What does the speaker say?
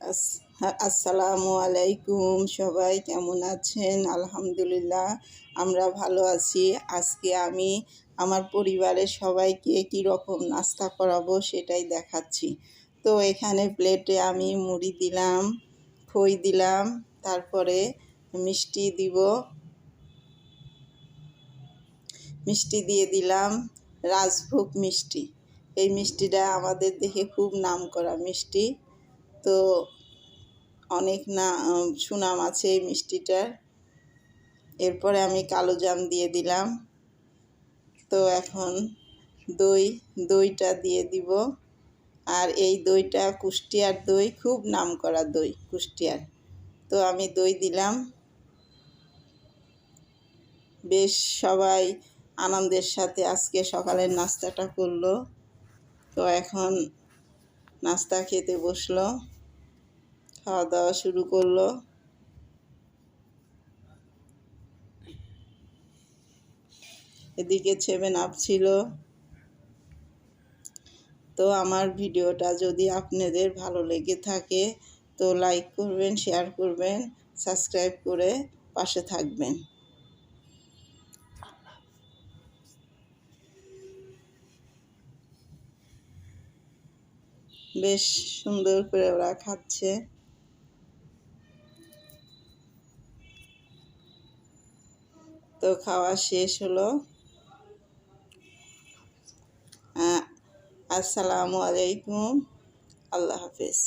আসসালামু আলাইকুম, সবাই কেমন আছেন? আলহামদুলিল্লাহ আমরা ভালো আছি। আজকে আমি আমার পরিবারের সবাইকে কী রকম নাস্তা করাবো সেটাই দেখাচ্ছি। তো এখানে প্লেটে আমি মুড়ি দিলাম, খই দিলাম, তারপরে মিষ্টি দিয়ে দিলাম রাজভোগ মিষ্টি। এই মিষ্টিটা আমাদের দেশে খুব নামকরা মিষ্টি। তো অনেক সুনাম আছে এই মিষ্টিটার। এরপরে আমি কালো জাম দিয়ে দিলাম। তো এখন দইটা দিয়ে দিব। আর এই দইটা কুষ্টিয়ার দই, খুব নামকরা দই কুষ্টিয়ার। তো আমি দই দিলাম। বেশ সবাই আনন্দের সাথে আজকে সকালের নাস্তাটা করলো। তো এখন নাস্তা খেতে বসলো, খাওয়া দাওয়া শুরু করলো। এদিকে 7 আপ ছিল। তো আমার ভিডিওটা যদি আপনাদের ভালো লেগে থাকে তো লাইক করবেন, শেয়ার করবেন, সাবস্ক্রাইব করে পাশে থাকবেন। বেশ সুন্দর করে ওরা খাচ্ছে। তো খাওয়া শেষ হলো। আসসালামু আলাইকুম, আল্লাহ হাফেজ।